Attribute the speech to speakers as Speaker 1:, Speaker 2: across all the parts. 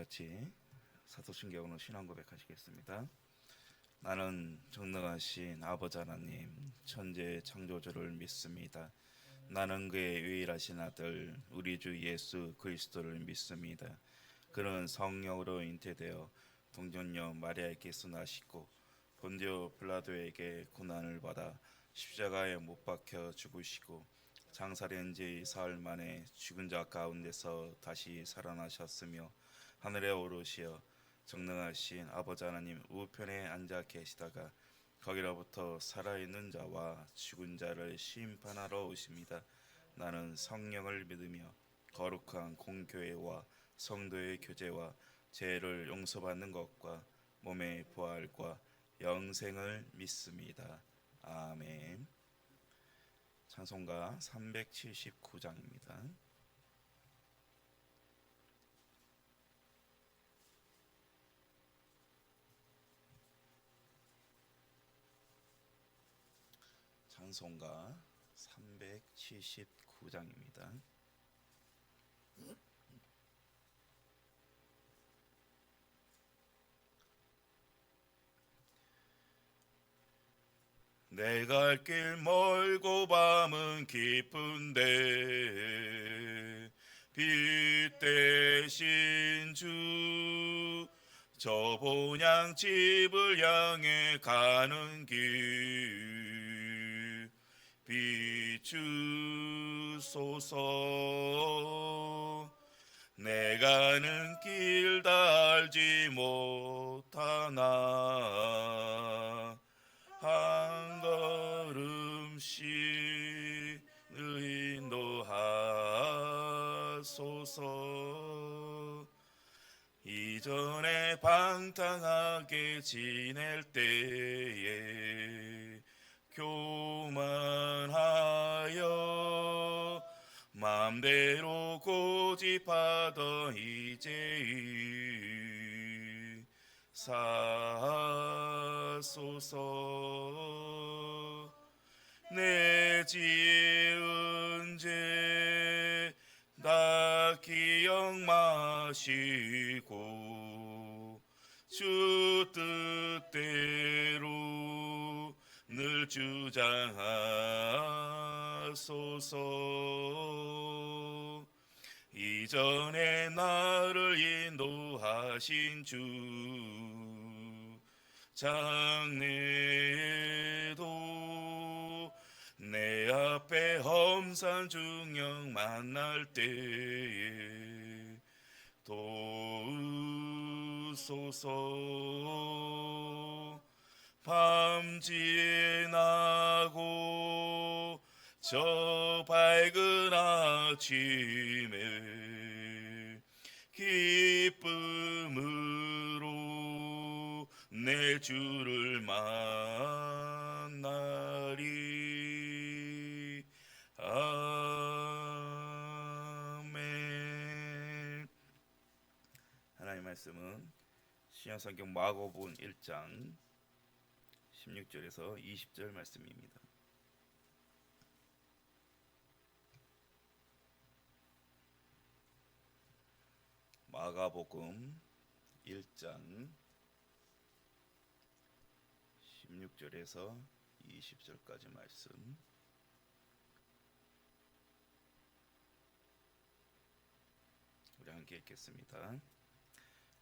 Speaker 1: 같이 사도신경으로 신앙 고백하시겠습니다. 나는 전능하신 아버지 하나님 천재 창조주를 믿습니다. 나는 그의 유일하신 아들 우리 주 예수 그리스도를 믿습니다. 그는 성령으로 잉태되어 동정녀 마리아에게서 나시고 본디오 빌라도에게 고난을 받아 십자가에 못 박혀 죽으시고 장사된 지 사흘 만에 죽은 자 가운데서 다시 살아나셨으며 하늘에 오르시어 전능하신 아버지 하나님 우편에 앉아 계시다가 거기로부터 살아있는 자와 죽은 자를 심판하러 오십니다. 나는 성령을 믿으며 거룩한 공교회와 성도의 교제와 죄를 용서받는 것과 몸의 부활과 영생을 믿습니다. 아멘. 찬송가 379장입니다. 찬송가 379장입니다. 내 갈 길 멀고 밤은 깊은데 빛 대신 주 저 본향 집을 향해 가는 길 비추소서. 내 가는 길 다 알지 못하나 한 걸음씩 인도하소서. 이전에 방탕하게 지낼 때에 교만하여 맘대로 고집하던 이제의 사소서. 내 지은 죄 다 기억 마시고 주 뜻대로 늘 주장하소서. 이전에 나를 인도하신 주 장래에도 내 앞에 험산 중형 만날 때에 도우소서. 밤 지나고 저 밝은 아침에 기쁨으로 내 주를 만나리. 아멘. 하나님의 말씀은 신약성경 마가복음 1장 16절에서 20절 말씀입니다. 마가복음 1장 16절에서 20절까지 말씀. 우리 함께 읽겠습니다.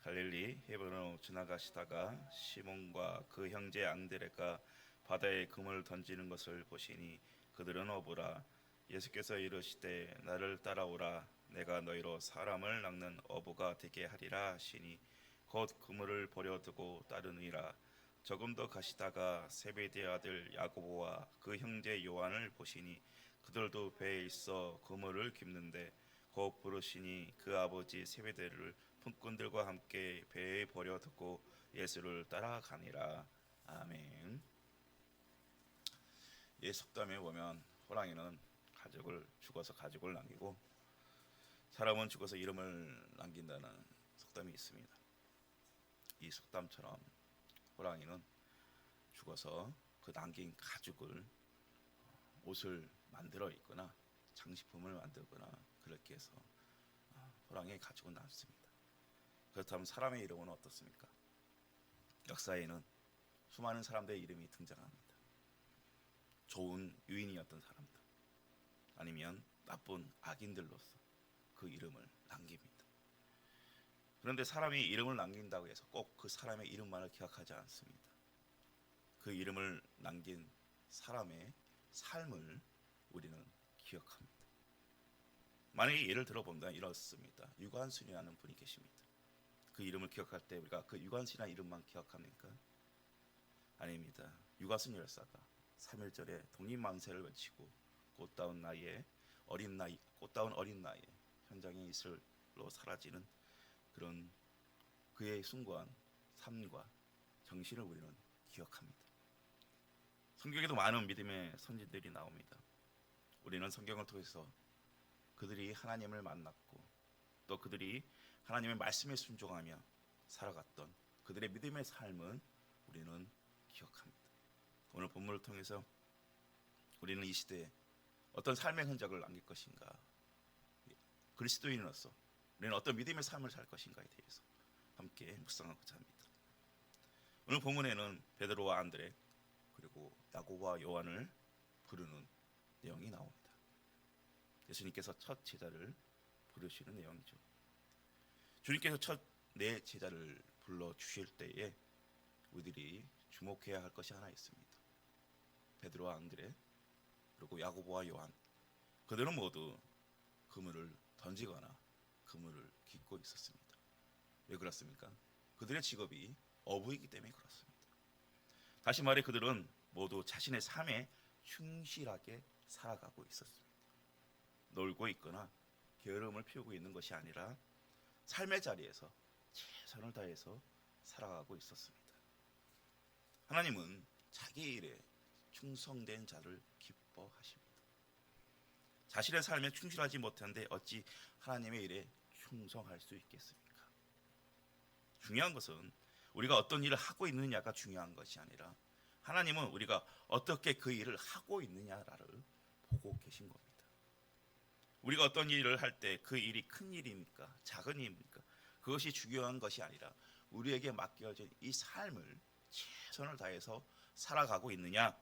Speaker 1: 갈릴리 헤브론으로 지나가시다가 시몬과 그 형제 안드레가 바다에 금을 던지는 것을 보시니 그들은 어부라. 예수께서 이르시되 나를 따라오라. 내가 너희로 사람을 낚는 어부가 되게 하리라 하시니 곧 그물을 버려두고 따르니라. 조금 더 가시다가 세베대의 아들 야고보와 그 형제 요한을 보시니 그들도 배에 있어 그물을 깁는데 곧 부르시니 그 아버지 세베대를 품꾼들과 함께 배에 버려두고 예수를 따라가니라. 아멘. 이 속담에 보면 호랑이는 죽어서 가죽을 남기고 사람은 죽어서 이름을 남긴다는 속담이 있습니다. 이 속담처럼 호랑이는 죽어서 그 남긴 가죽을 옷을 만들어 입거나 장식품을 만들거나 그렇게 해서 호랑이의 가죽은 남습니다. 그렇다면 사람의 이름은 어떻습니까? 역사에는 수많은 사람들의 이름이 등장합니다. 좋은 유인이었던 사람들, 아니면 나쁜 악인들로서 그 이름을 남깁니다. 그런데 사람이 이름을 남긴다고 해서 꼭 그 사람의 이름만을 기억하지 않습니다. 그 이름을 남긴 사람의 삶을 우리는 기억합니다. 만약에 예를 들어본다면 이렇습니다. 유관순이라는 분이 계십니다. 그 이름을 기억할 때 우리가 그 유관순이라는 이름만 기억합니까? 아닙니다. 유관순 열사가 3.1절에 독립만세를 외치고 꽃다운 어린 나이에 현장에 이슬로 사라지는 그런 그의 숭고한 삶과 정신을 우리는 기억합니다. 성경에도 많은 믿음의 선지들이 나옵니다. 우리는 성경을 통해서 그들이 하나님을 만났고 또 그들이 하나님의 말씀에 순종하며 살아갔던 그들의 믿음의 삶은 우리는 기억합니다. 오늘 본문을 통해서 우리는 이 시대에 어떤 삶의 흔적을 남길 것인가, 그리스도인으로서 우리는 어떤 믿음의 삶을 살 것인가에 대해서 함께 묵상하고자 합니다. 오늘 본문에는 베드로와 안드레 그리고 야고보와 요한을 부르는 내용이 나옵니다. 예수님께서 첫 제자를 부르시는 내용이죠. 주님께서 첫 네 제자를 불러 주실 때에 우리들이 주목해야 할 것이 하나 있습니다. 베드로와 안드레 그리고 야고보와 요한, 그들은 모두 그물을 던지거나 그물을 깃고 있었습니다. 왜 그렇습니까? 그들의 직업이 어부이기 때문에 그렇습니다. 다시 말해 그들은 모두 자신의 삶에 충실하게 살아가고 있었습니다. 놀고 있거나 게으름을 피우고 있는 것이 아니라 삶의 자리에서 최선을 다해서 살아가고 있었습니다. 하나님은 자기 일에 충성된 자를 기뻐하십니다. 자신의 삶에 충실하지 못하는데 어찌 하나님의 일에 충성할 수 있겠습니까? 중요한 것은 우리가 어떤 일을 하고 있느냐가 중요한 것이 아니라 하나님은 우리가 어떻게 그 일을 하고 있느냐를 보고 계신 겁니다. 우리가 어떤 일을 할 때 그 일이 큰 일입니까? 작은 일입니까? 그것이 중요한 것이 아니라 우리에게 맡겨진 이 삶을 최선을 다해서 살아가고 있느냐,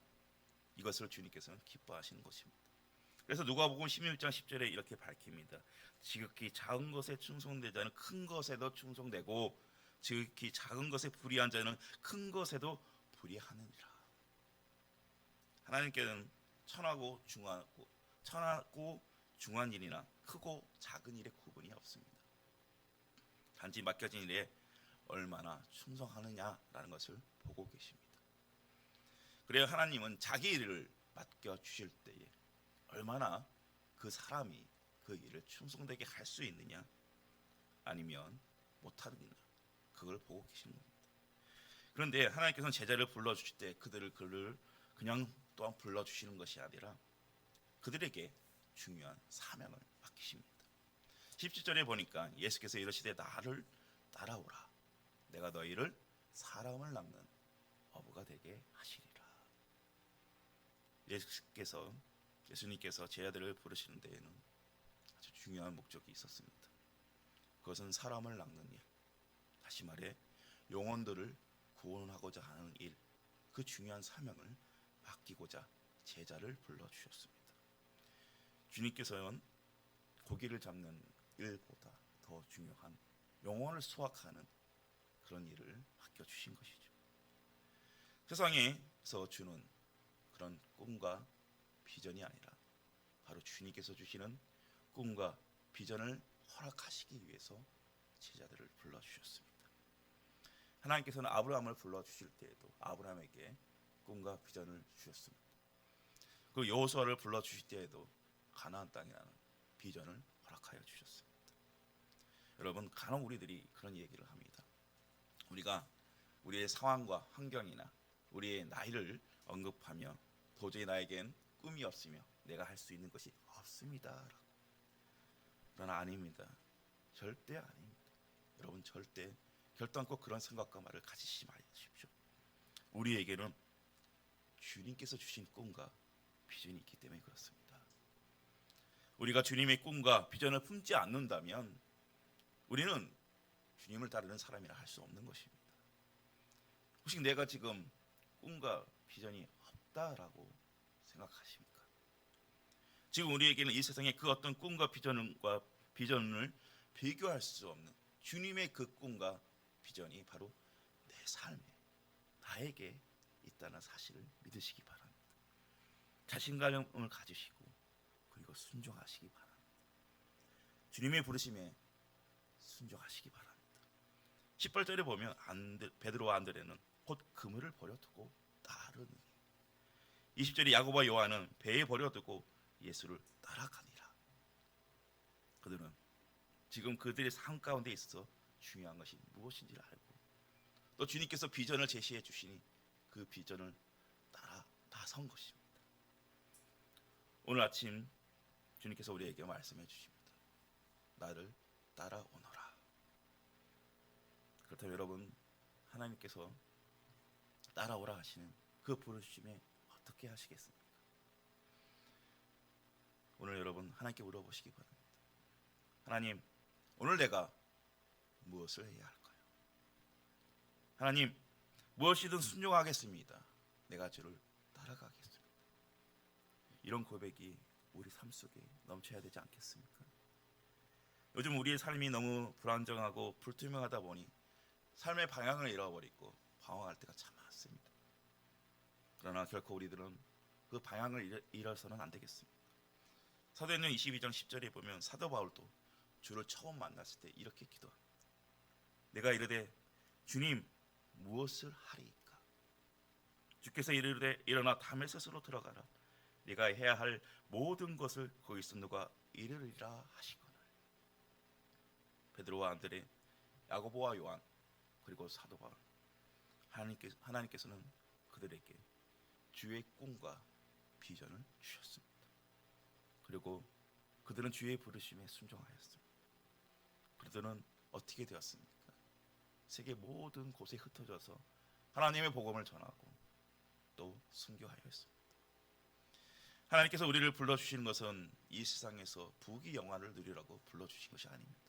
Speaker 1: 이것을 주님께서는 기뻐하시는 것입니다. 그래서 누가복음 16장 10절에 이렇게 밝힙니다. 지극히 작은 것에 충성된 자는 큰 것에도 충성되고 지극히 작은 것에 불의한 자는 큰 것에도 불의하느니라. 하나님께는 천하고 중한 일이나 크고 작은 일의 구분이 없습니다. 단지 맡겨진 일에 얼마나 충성하느냐라는 것을 보고 계십니다. 그래야 하나님은 자기 일을 맡겨주실 때에 얼마나 그 사람이 그 일을 충성되게 할 수 있느냐 아니면 못하느냐, 그걸 보고 계시는 겁니다. 그런데 하나님께서는 제자를 불러주실 때 그들을 그냥 또한 불러주시는 것이 아니라 그들에게 중요한 사명을 맡기십니다. 17절에 보니까 예수께서 이르시되 나를 따라오라. 내가 너희를 사람을 낚는 어부가 되게 하시리라. 예수님께서 제자들을 부르시는 데에는 아주 중요한 목적이 있었습니다. 그것은 사람을 낚는 일, 다시 말해 영혼들을 구원하고자 하는 일, 그 중요한 사명을 맡기고자 제자를 불러주셨습니다. 주님께서는 고기를 잡는 일보다 더 중요한 영혼을 수확하는 그런 일을 맡겨주신 것이죠. 세상에서 주는 그런 꿈과 비전이 아니라 바로 주님께서 주시는 꿈과 비전을 허락하시기 위해서 제자들을 불러주셨습니다. 하나님께서는 아브라함을 불러주실 때에도 아브라함에게 꿈과 비전을 주셨습니다. 그리고 여호수아를 불러주실 때에도 가나안 땅이라는 비전을 허락하여 주셨습니다. 여러분, 간혹 우리들이 그런 얘기를 합니다. 우리가 우리의 상황과 환경이나 우리의 나이를 언급하며 도저히 나에겐 꿈이 없으며 내가 할 수 있는 것이 없습니다. 그러나 아닙니다. 절대 아닙니다. 여러분, 절대 결단코 그런 생각과 말을 가지시 마십시오. 우리에게는 주님께서 주신 꿈과 비전이 있기 때문에 그렇습니다. 우리가 주님의 꿈과 비전을 품지 않는다면 우리는 주님을 따르는 사람이라 할 수 없는 것입니다. 혹시 내가 지금 꿈과 비전이 없다라고 생각하십니까? 지금 우리에게는 이 세상의 그 어떤 꿈과 비전을 비교할 수 없는 주님의 그 꿈과 비전이 바로 내 삶에, 나에게 있다는 사실을 믿으시기 바랍니다. 자신감을 가지시고 그리고 순종하시기 바랍니다. 주님의 부르심에 순종하시기 바랍니다. 18절에 보면 베드로와 안드레는 곧 그물을 버려두고 따르니, 20절에 야고보와 요한은 배에 버려두고 예수를 따라가니라. 그들은 지금 그들의 삶 가운데 있어 중요한 것이 무엇인지를 알고 또 주님께서 비전을 제시해 주시니 그 비전을 따라 나선 것입니다. 오늘 아침 주님께서 우리에게 말씀해 주십니다. 나를 따라오너라. 그렇다면 여러분, 하나님께서 따라오라 하시는 그 부르심에 어떻게 하시겠습니까? 오늘 여러분 하나님께 물어보시기 바랍니다. 하나님, 오늘 내가 무엇을 해야 할까요? 하나님, 무엇이든 순종하겠습니다. 내가 주를 따라가겠습니다. 이런 고백이 우리 삶 속에 넘쳐야 되지 않겠습니까? 요즘 우리의 삶이 너무 불안정하고 불투명하다 보니 삶의 방향을 잃어버리고 방황할 때가 참 많습니다. 그러나 결코 우리들은 그 방향을 잃어서는 안 되겠습니다. 사도행전 22장 10절에 보면 사도 바울도 주를 처음 만났을 때 이렇게 기도합니다. 내가 이르되 주님 무엇을 하리이까? 주께서 이르되 일어나 다메섹으로 들어가라. 네가 해야 할 모든 것을 거기서 너가 이르리라 하시거늘. 베드로와 안드레, 야고보와 요한, 그리고 사도 바울, 하나님께서는 그들에게 주의 꿈과 비전을 주셨습니다. 그리고 그들은 주의 부르심에 순종하였습니다. 그들은 어떻게 되었습니까? 세계 모든 곳에 흩어져서 하나님의 복음을 전하고 또 순교하였습니다. 하나님께서 우리를 불러주시는 것은 이 세상에서 부귀 영화를 누리라고 불러주신 것이 아닙니다.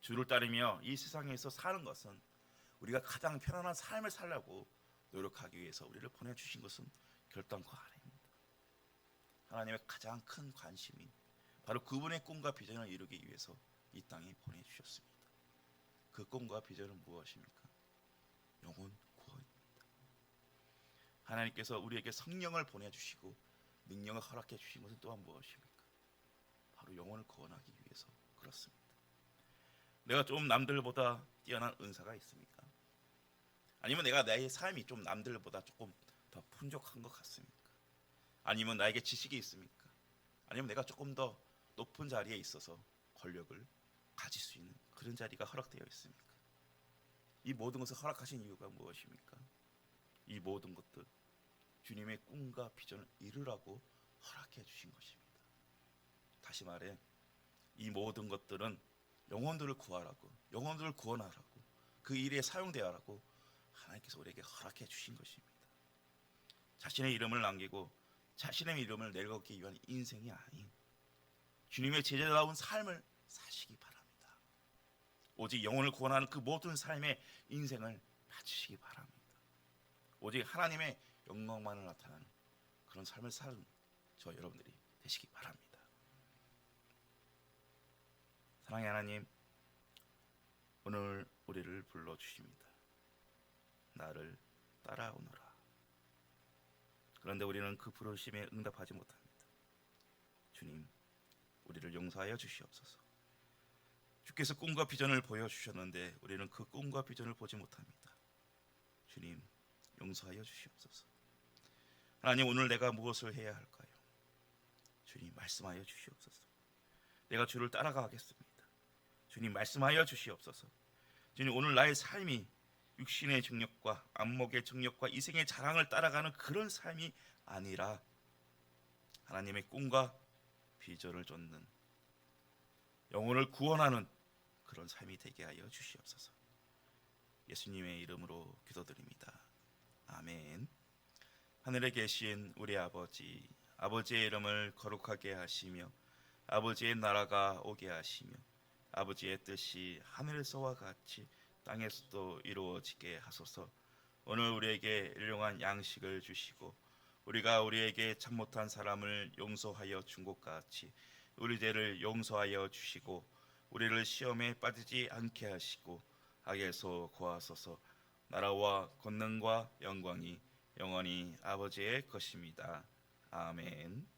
Speaker 1: 주를 따르며 이 세상에서 사는 것은 우리가 가장 편안한 삶을 살려고 노력하기 위해서 우리를 보내주신 것은 결단코 아닙니다. 하나님의 가장 큰 관심이 바로 그분의 꿈과 비전을 이루기 위해서 이 땅에 보내주셨습니다. 그 꿈과 비전은 무엇입니까? 영혼 구원입니다. 하나님께서 우리에게 성령을 보내주시고 능력을 허락해 주신 것은 또한 무엇입니까? 바로 영혼을 구원하기 위해서 그렇습니다. 내가 좀 남들보다 뛰어난 은사가 있습니까? 아니면 내가 나의 삶이 좀 남들보다 조금 더 풍족한 것 같습니까? 아니면 나에게 지식이 있습니까? 아니면 내가 조금 더 높은 자리에 있어서 권력을 가질 수 있는 그런 자리가 허락되어 있습니까? 이 모든 것을 허락하신 이유가 무엇입니까? 이 모든 것들 주님의 꿈과 비전을 이루라고 허락해 주신 것입니다. 다시 말해 이 모든 것들은 영혼들을 구하라고, 영혼들을 구원하라고, 그 일에 사용되어라고 하나님께서 우리에게 허락해 주신 것입니다. 자신의 이름을 남기고 자신의 이름을 내걸기 위한 인생이 아닌 주님의 제자다운 삶을 사시기 바랍니다. 오직 영혼을 구원하는 그 모든 삶의 인생을 바치시기 바랍니다. 오직 하나님의 영광만을 나타나는 그런 삶을 사는 저 여러분들이 되시기 바랍니다. 사랑의 하나님, 오늘 우리를 불러주십니다. 나를 따라오너라. 그런데 우리는 그 부르심에 응답하지 못합니다. 주님, 우리를 용서하여 주시옵소서. 주께서 꿈과 비전을 보여주셨는데 우리는 그 꿈과 비전을 보지 못합니다. 주님, 용서하여 주시옵소서. 하나님, 오늘 내가 무엇을 해야 할까요? 주님, 말씀하여 주시옵소서. 내가 주를 따라가겠습니다. 주님, 말씀하여 주시옵소서. 주님, 오늘 나의 삶이 육신의 정욕과 안목의 정욕과 이생의 자랑을 따라가는 그런 삶이 아니라 하나님의 꿈과 비전을 쫓는 영혼을 구원하는 그런 삶이 되게 하여 주시옵소서. 예수님의 이름으로 기도드립니다. 아멘. 하늘에 계신 우리 아버지, 아버지의 이름을 거룩하게 하시며 아버지의 나라가 오게 하시며 아버지의 뜻이 하늘에서와 같이 땅에서도 이루어지게 하소서. 오늘 우리에게 일용할 양식을 주시고 우리가 우리에게 참 못한 사람을 용서하여 준 것 같이 우리 죄를 용서하여 주시고 우리를 시험에 빠지지 않게 하시고 악에서 구하소서. 나라와 권능과 영광이 영원히 아버지의 것입니다. 아멘.